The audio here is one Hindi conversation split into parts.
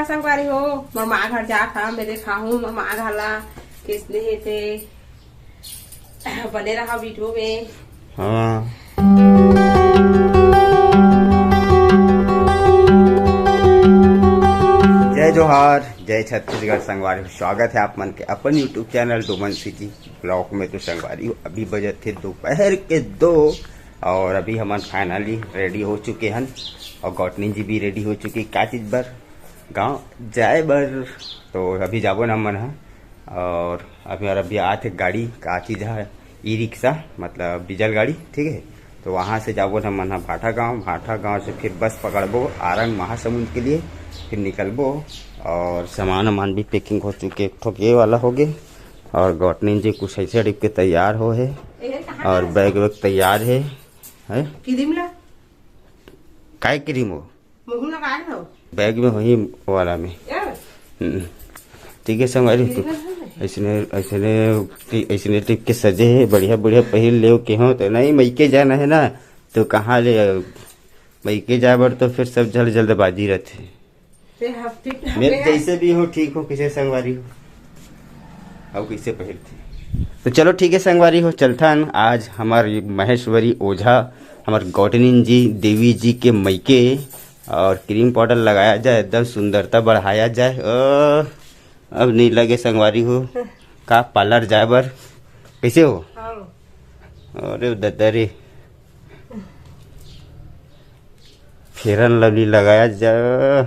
संगवारी हो मोर माँ घर जा था मेरे खाऊं मोर माँ घाला किसने थे बने रहा वीडियो में। हाँ जय जोहार जय छत्तीसगढ़ संगवारी हो। स्वागत है आप मन के अपन YouTube channel Doman city blog में। तो संगवारी हो अभी बजे थे दोपहर के 2 और अभी हम फाइनली रेडी हो चुके हैं और गौतनी जी भी रेडी हो चुकी क्या चीज़ बर गांव जाए बर। तो अभी जाबो ना मन है और अभी आते गाड़ी का चीज़ है ई रिक्शा मतलब डीजल गाड़ी, ठीक है। तो वहाँ से जाबो ना मन है भाटा गांव से फिर बस पकड़बो आरंग महासमुंद के लिए, फिर निकलबो और सामान भी पैकिंग हो चुके एक ठोक ये वाला हो गए और गौतनी जी कुछ ऐसे डिप के तैयार हो है और बैग वैग तैयार है काय क्रीम हो बैग में वही वाला में, ठीक है संगवारी। ऐसने टिप के सजे है बढ़िया पहल ले के हो तो नहीं मईके जाना है ना तो कहाँ ले मईके जाए बर तो फिर सब जल्दबाजी रहते। मेरे जैसे भी हो ठीक हो किसे संगवारी हो अब कैसे पहलती। तो चलो ठीक है संगवारी हो चलता है आज हमारे महेश्वरी ओझा हमारे गौतनी जी देवी जी के मईके और क्रीम पाउडर लगाया जाए एकदम सुंदरता बढ़ाया जाए। अब नहीं लगे संगवारी हो का पार्लर जाए बर कैसे हो। अरे ददरे फेरन लवली लगाया जाए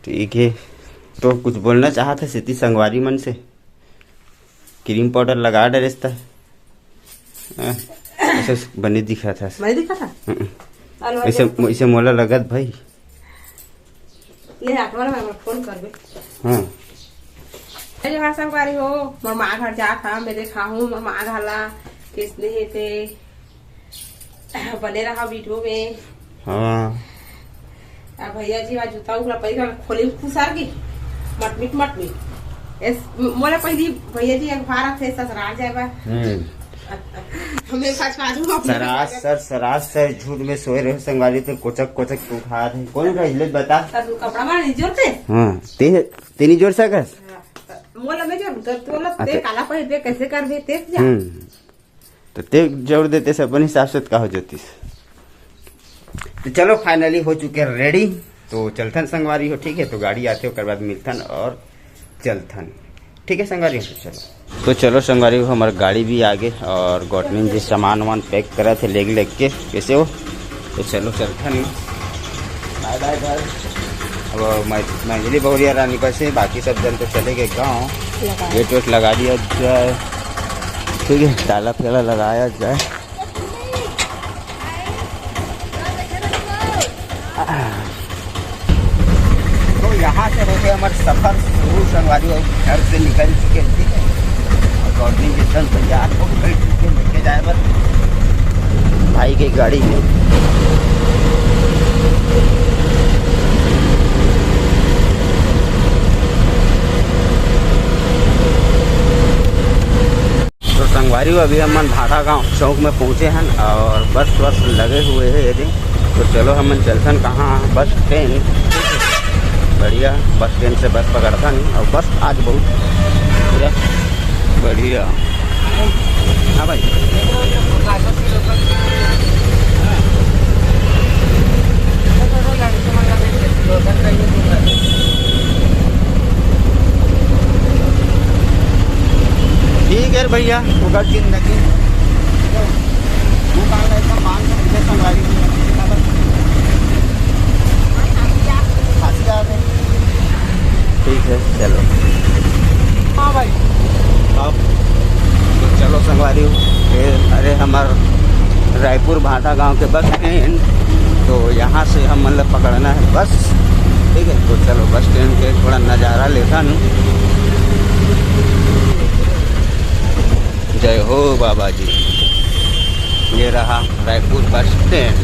ठीक है। तो कुछ बोलना चाहता है सिटी संगवारी मन से क्रीम पाउडर लगा डरेस्ता ऐसे बने दिखा था ऐसे मोला लगत भाई फोन कर हाँ संगवारी हो मोर माँ घर जा था मेरे खाऊं मोर माँ घाला किसने थे बने रहा वीडियो में। हाँ भैया जी आज जूता उगला पैसा खोली खुसार की मटमिट मोला पहली भैया जी अखबार थे ससुराल जाए बा हमें सरासर झूठ में सोए रहे संगवारी तो कोचक उठा रहे कौन रही बता कपड़ा मार जोर से। हाँ तेनी जोर से कर मोला में जोर तो ते काला पहन दे कैसे कर दे ते जा तो ते जोड़ देते से अपन हिसाब से का हो जाती। तो चलो फाइनली हो चुके रेडी तो चलथन संगवारी हो ठीक है। तो गाड़ी आते हो बाद मिलथन और चलथन ठीक है संगवारी हो। चलो तो चलो संगवारी हो हमारी गाड़ी भी आ गई और गौतनी जी सामान पैक करा थे लेग के कैसे हो। तो चलो चलथन बाय बाय घर। अब मंजली बहुरिया रानी पर से बाकी सब जन तो चले गए गाँव गेट वेट लगा दिया जाए ठीक है ताला फेला लगाया जाए। तो यहाँ से होते हमारे सफर शुरू संगवारी और घर से निकल चुके ठीक है और गौतनी जी सन तैयार हो गए चुके लेके जाए बस भाई की गाड़ी में। संगवारी अभी हम भाटा गांव चौक में पहुंचे हैं और बस लगे हुए हैं यदि। तो चलो हम चलते कहाँ बस स्टैंड बढ़िया बस स्टैंड से बस पकड़ता नहीं और बस आज बहुत पूरा बढ़िया। हाँ भाई ठीक है भैया उगर जिंदगी संगवारी ठीक है चलो। हाँ भाई अब तो चलो संगवारी अरे हमारे रायपुर भाटा गांव के बस स्टैंड तो यहाँ से हम मतलब पकड़ना है बस ठीक है। तो चलो बस स्टैंड के थोड़ा नज़ारा लेता हूँ। जय हो बाबा जी ये रहा रायपुर बस स्टैंड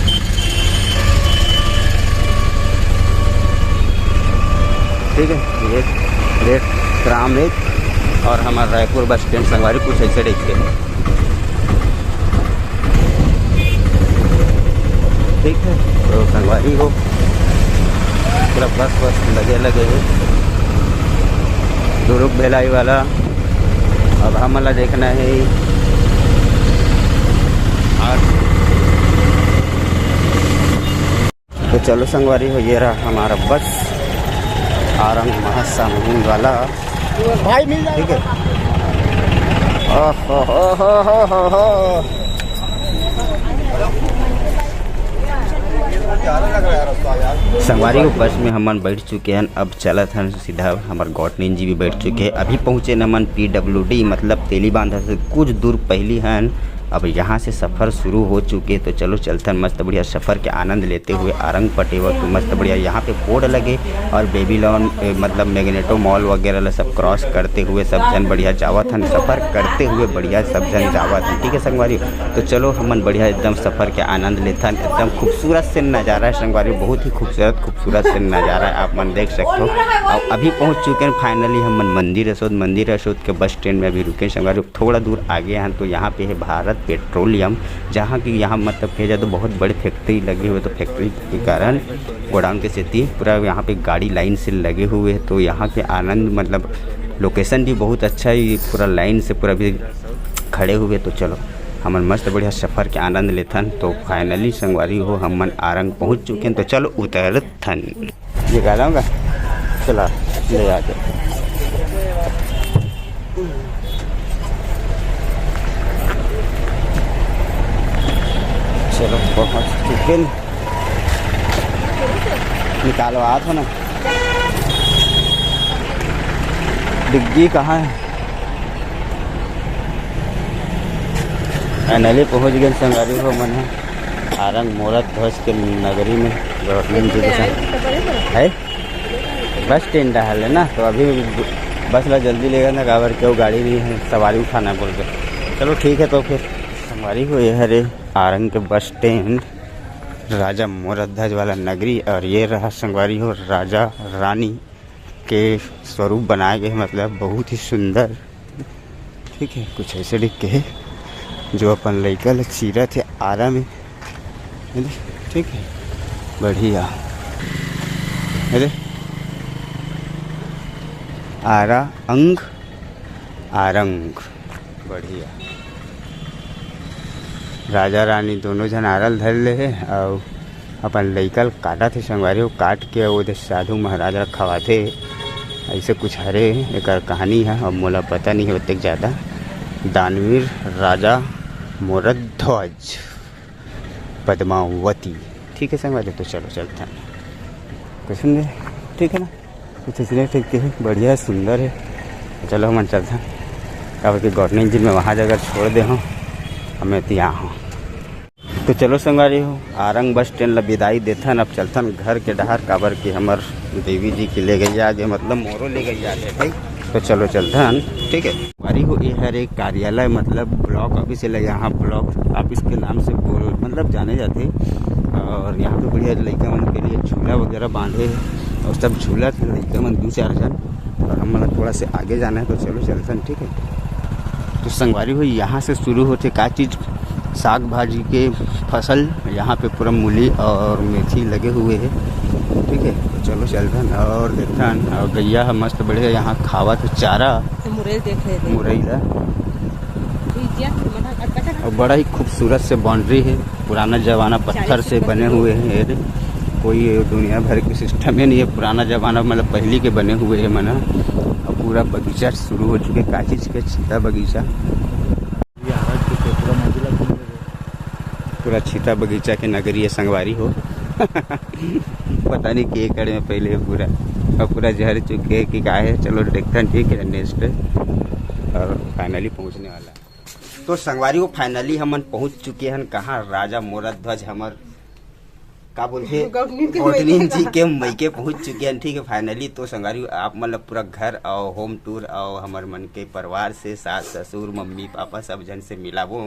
ठीक है। ये रेट ग्राम एक और हमारा रायपुर बस स्टैंड संगवारी कुछ ऐसे देखते हैं ठीक है। तो संगवारी हो पूरा बस लगे है दुर्ग भेलाई वाला। अब हमला देखना है तो चलो संगवारी हो, ये रहा हमारा बस आरंग महासामुंद वाला भाई मिल जाए, ठीक है। संगवारी को बस में हमन बैठ चुके हैं। अब चलत हैं सीधा हमारे गौटनीन जी भी बैठ चुके हैं। अभी पहुँचे नमन PWD मतलब तेली बांधा से कुछ दूर पहली हैं। अब यहाँ से सफ़र शुरू हो चुके, तो चलो चलते हैं मस्त बढ़िया सफ़र के आनंद लेते हुए आरंग पटेवा तो मस्त बढ़िया यहाँ पे बोर्ड लगे और बेबीलोन मतलब मैग्नेटो मॉल वगैरह सब क्रॉस करते हुए सब जन बढ़िया जावत हैं, सफ़र करते हुए बढ़िया सब जन जावत हैं, ठीक है संगवारी। तो चलो हमन बढ़िया एकदम सफ़र के आनंद लेते हैं। एकदम खूबसूरत से नज़ारा है संगवारी, बहुत ही खूबसूरत से नज़ारा है, आप मन देख सकते हो। और अभी पहुँच चुके हैं फाइनली हमन मंदिर रसोद के बस स्टैंड में अभी रुके संगवारी। थोड़ा दूर आगे हैं तो यहाँ पे है भारत पेट्रोलियम, जहाँ की यहाँ मतलब भेजा तो बहुत बड़ी फैक्ट्री लगी हुई, तो फैक्ट्री के कारण गोडाउन के स्थिति पूरा यहाँ पे गाड़ी लाइन से लगे हुए हैं। तो यहाँ के आनंद मतलब लोकेशन भी बहुत अच्छा है, ये पूरा लाइन से पूरा भी खड़े हुए। तो चलो हमन मस्त बढ़िया सफ़र के आनंद लेथन। तो फाइनली संगवारी हो हमन आरंग पहुँच चुके हैं, तो चलो उतरथन। ये गालाऊँगा चला ले आते। चलो पहुँच चुके, निकालो हाथ हो ना, डिग्गी कहाँ है। फाइनली पहुँच गए संगवारी हो मन है आरंग मोरत ध्वज के नगरी में गवर्नमेंट जी के साथ है। बस स्टैंड है ना, तो अभी बस ला जल्दी लेगा ना, काबर क्यों गाड़ी नहीं है, सवारी उठाना बोल के। चलो ठीक है, तो फिर संगवारी हो ये हरे आरंग के बस स्टैंड राजा मोरत ध्वज वाला नगरी। और ये रहा संगवारी हो राजा रानी के स्वरूप बनाए गए, मतलब बहुत ही सुंदर, ठीक है। कुछ ऐसे दिख के है जो अपन लड़का सीरत है आरा में, ठीक है, बढ़िया। अरे आरा अंग आरंग, बढ़िया। राजा रानी दोनों जन आरल धर ले है और अपन लइकल काटा थे संगवारी हो, काट के वो साधु महाराजा खवाते, ऐसे कुछ हरे एक कहानी है। अब मोला पता नहीं है उतने ज़्यादा। दानवीर राजा मोरत ध्वज पद्मावती, ठीक है संगवारी। तो चलो चलते हैं, कुछ नहीं, ठीक है ना, कुछ इसलिए ठीक है, बढ़िया है, सुंदर है। चलो हम चलते हैं, अब कि गवर्नमेंट जी में वहाँ जगह छोड़ दे हूँ, हमें तो यहाँ हूँ। तो चलो संगवारी हो आरंग बस स्टैंड ला विदाई देथन। अब चलथन घर के डहर, काबर की हमर देवी जी की ले गई आगे, मतलब मोरो ले गई आगे, ठीक। तो चलो चलथन, ठीक है। संगवारी हो ये हर एक कार्यालय मतलब ब्लॉक ऑफिस है, यहाँ ब्लॉक ऑफिस के नाम से मतलब जाने जाते। और यहाँ पे बढ़िया लड़का मन के लिए झूला वगैरह बांधे और सब झूला थे लड़का मन 2-4 जन। और हम मतलब थोड़ा से आगे जाना है, तो चलो चलथन, ठीक है। तो संगवारी हो यहाँ से शुरू होते का चीज़, साग भाजी के फसल, यहाँ पे पूरा मूली और मेथी लगे हुए हैं, ठीक है। तो चलो चलथन और देखथन। और गैया मस्त बढ़िया यहाँ खावा तो चारा मुरई ला, और बड़ा ही खूबसूरत से बाउंड्री है, पुराना जमाना पत्थर से बने हुए हैं, कोई दुनिया भर के सिस्टम ही नहीं है, पुराना जमाना मतलब पहले के बने हुए हैं मना। और पूरा बगीचा शुरू हो चुके, का चीज़ के छीता बगीचा, पूरा छीता बगीचा के नगरी है संगवारी हो। पता नहीं कि एकड़ में पहले पूरा और पूरा जहर चुके कि क्या है। चलो देखते हैं, ठीक है, नेक्स्ट और फाइनली पहुंचने वाला। तो संगवारी को फाइनली हम पहुंच चुके हैं कहाँ, राजा मोरत ध्वज हमर का बोलते गौटनीन जी के मैके पहुंच चुके हैं, ठीक है फाइनली। तो संगवारी आप मतलब पूरा घर और होम टूर और हमारे मन के परिवार से सास ससुर मम्मी पापा सब जन से मिलाबो।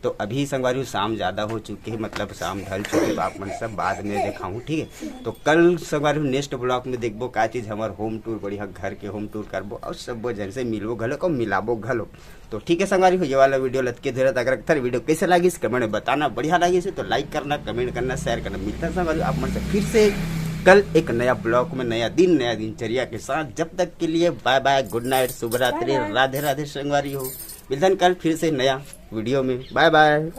तो अभी संगवारी शाम ज़्यादा हो चुके हैं, मतलब शाम ढल चुके, तो आप मन सब बाद में दिखाऊँ, ठीक है। तो कल संगवारी नेक्स्ट ब्लॉग में देखबो का चीज़ हमारे होम टूर बढ़िया घर के होम टूर करबो और सब जन से मिलबो घलो को मिलाबो घलो। तो ठीक है संगवारी हो, ये वाला वीडियो लटके धीरे तक वीडियो कैसे लगी इस कमेंट में बताना, बढ़िया लगी से तो लाइक करना, कमेंट करना, शेयर करना। मिलता है संगवारी आप मन से फिर से कल एक नया ब्लॉग में, नया दिन, नया दिनचर्या के साथ। जब तक के लिए बाय बाय, गुड नाइट, शुभ रात्रि, राधे राधे संगवारी हो। मिलते हैं कल फिर से नया वीडियो में। Bye bye.